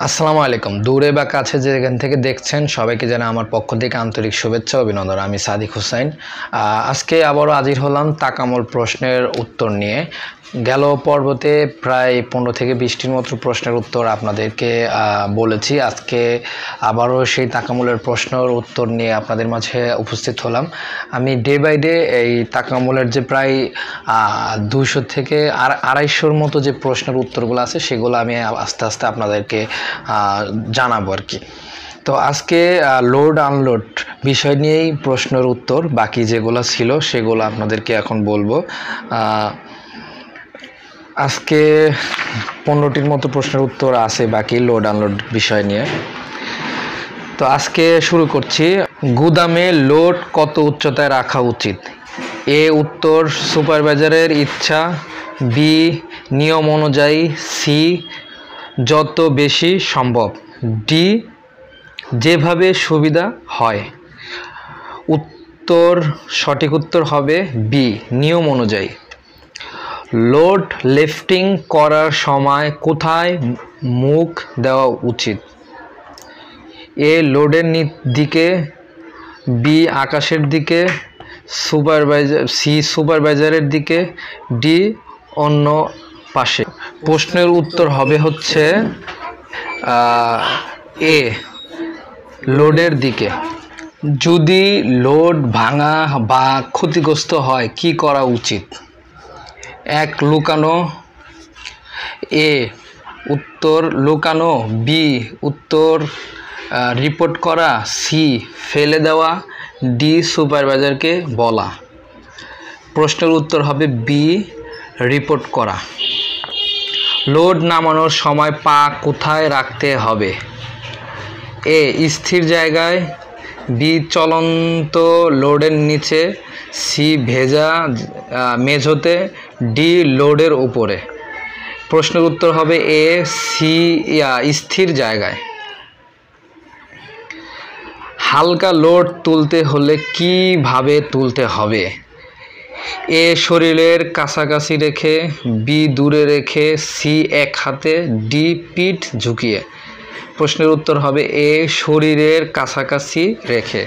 আসসালামু আলাইকুম। দূরে বা কাছে যেখান থেকে দেখছেন সবাইকে জানাই আমার পক্ষ থেকে আন্তরিক শুভেচ্ছা ও অভিনন্দন। আমি সাদিক হোসেন। আজকে আবারও হাজির হলাম তাকামূল প্রশ্নের উত্তর নিয়ে। গেল পর্বতে প্রায় 15 থেকে 20টির মতো প্রশ্নের উত্তর আপনাদেরকে বলেছি। আজকে আবারও সেই তাকামূলের প্রশ্নের উত্তর নিয়ে আপনাদের মাঝে উপস্থিত হলাম। আমি ডে বাই ডে এই তাকামূলের যে প্রায় 200 থেকে 250-র মতো যে প্রশ্নের উত্তরগুলো আছে সেগুলো আমি আস্তে আস্তে আপনাদেরকে জানাবো আর কি। তো আজকে লোড আনলোড বিষয় নিয়েই প্রশ্নের উত্তর, বাকি যেগুলো ছিল সেগুলো আপনাদেরকে এখন বলবো। আজকে 15টির মতো প্রশ্নের উত্তর আছে বাকি লোড আনলোড বিষয় নিয়ে। তো আজকে শুরু করছি। গুদামে লোড কত উচ্চতায় রাখা উচিত? এ উত্তর সুপারভাইজারের ইচ্ছা, বি নিয়ম অনুযায়ী, সি যত বেশি সম্ভব, ডি যেভাবে সুবিধা হয়। সঠিক উত্তর হবে বি নিয়ম অনুযায়ী। লোড লিফটিং করার সময় কোথায় মুখ দেওয়া উচিত? এ লোডের দিকে, বি আকাশের দিকে, সি সুপারভাইজারের দিকে, ডি অন্য পাশে। প্রশ্নের উত্তর হবে হচ্ছে এ লোডের দিকে। যদি লোড ভাঙা বা ক্ষতিগ্রস্ত হয় কি করা উচিত? এক লুকানো, এ উত্তর লুকানো, বি উত্তর রিপোর্ট করা, সি ফেলে দেওয়া, ডি সুপারভাইজারকে বলা। প্রশ্নের উত্তর হবে বি রিপোর্ট করা। লোড নামানোর সময় পা কোথায় রাখতে হবে? এ স্থির জায়গায়, বি চলন্ত লোডের নিচে, সি ভেজা মেঝোতে, ডি লোডের উপরে। প্রশ্নের উত্তর হবে এ স্থির জায়গায়। হালকা লোড তুলতে হলে কিভাবে তুলতে হবে? এ শরীরের কাছাকাছি রেখে, বি দূরে রেখে, সি এক হাতে, ডি পিঠ ঝুঁকিয়ে। প্রশ্নের উত্তর হবে এ শরীরের কাছাকাছি রেখে।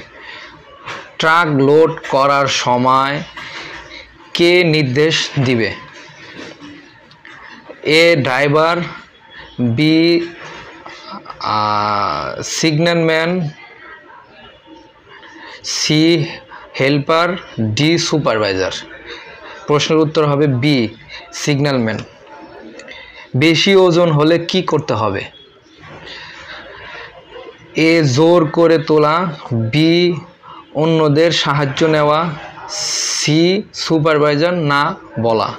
ট্রাক লোড করার সময় কে নির্দেশ দিবে? A driver, B signalman, C helper, D supervisor. প্রশ্নের উত্তর হবে বি সিগন্যালম্যান। বেশি ওজন হলে কি করতে হবে? এ জোর করে তোলা, বি অন্যদের সাহায্য নেওয়া, সি সুপারভাইজার না বলা,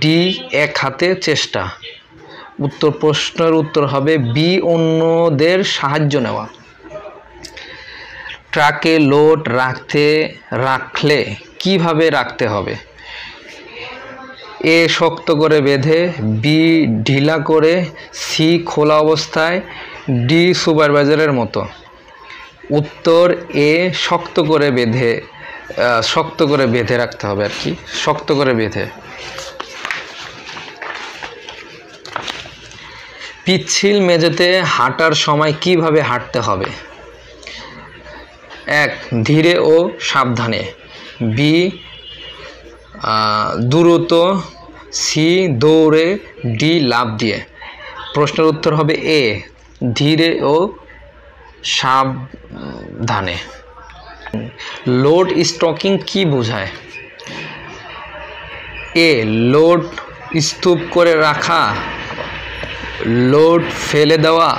ডি এক হাতে চেষ্টা। প্রশ্নের উত্তর হবে বি অন্যদের সাহায্য নেওয়া। ট্রাকে লোড রাখলে কিভাবে রাখতে হবে? এ শক্ত করে বেঁধে, বি ঢিলা করে, সি খোলা অবস্থায়, ডি সুপারভাইজারের মতো। উত্তর এ শক্ত করে বেঁধে রাখতে হবে আর কি, শক্ত করে বেঁধে। পিচ্ছিল মেঝেতে হাঁটার সময় কিভাবে হাঁটতে হবে? এক ধীরে ও সাবধানে, বি দ্রুত, সি দৌড়ে, ডি লাফ দিয়ে। প্রশ্নের উত্তর হবে এ ধীরে ও সাবধানে। লোড স্টকিং কি বোঝায়? এ লোড স্তূপ করে রাখা, লোড ফেলে দেওয়া,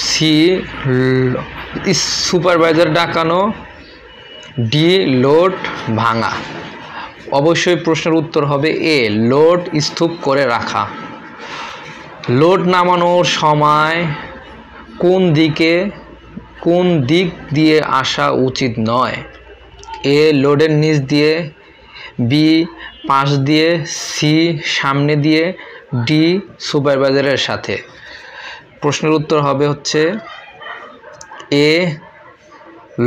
সি সুপারভাইজার ডাকানো, ডি লোড ভাঙা। অবশ্যই প্রশ্নের উত্তর হবে এ লোড স্তূপ করে রাখা। লোড নামানোর সময় কোন দিক দিয়ে আসা উচিত নয়? এ লোডের নিচ দিয়ে, বি পাশ দিয়ে, সি সামনে দিয়ে, ডি সুপারভাইজারের সাথে। প্রশ্নের উত্তর হবে হচ্ছে এ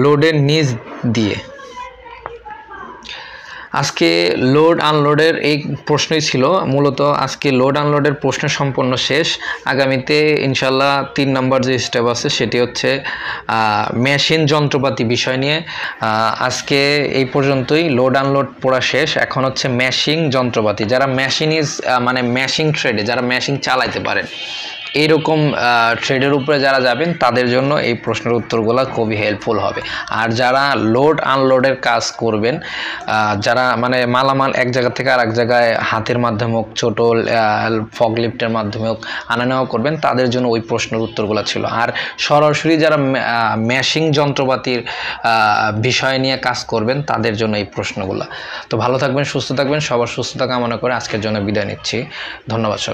লোডের নিচ দিয়ে। আজকে লোড আনলোডের এই প্রশ্নই ছিল মূলত। আজকে লোড আনলোডের প্রশ্ন সম্পূর্ণ শেষ। আগামীতে ইনশাল্লাহ 3 নম্বর যে স্টেপ আছে সেটি হচ্ছে মেশিন যন্ত্রপাতি বিষয় নিয়ে। আজকে এই পর্যন্তই, লোড আনলোড পড়া শেষ। এখন হচ্ছে মেশিন যন্ত্রপাতি, যারা মানে মেশিন ট্রেডে যারা মেশিন চালাইতে পারেন, এইরকম ট্রেডের উপরে যারা যাবেন তাদের জন্য এই প্রশ্নের উত্তরগুলো খুবই হেল্পফুল হবে। আর যারা লোড আনলোডের কাজ করবেন, যারা মানে মালামাল এক জায়গা থেকে আরেক জায়গায় হাতের মাধ্যমে হোক, ছোট ফগলিফটের মাধ্যমে হোক আনা নেওয়া করবেন, তাদের জন্য ওই প্রশ্নের উত্তরগুলো ছিল। আর সরাসরি যারা মেশিন যন্ত্রপাতির বিষয় নিয়ে কাজ করবেন তাদের জন্য এই প্রশ্নগুলো। তো ভালো থাকবেন, সুস্থ থাকবেন, সবার সুস্থতা কামনা করে আজকের জন্য বিদায় নিচ্ছি। ধন্যবাদ।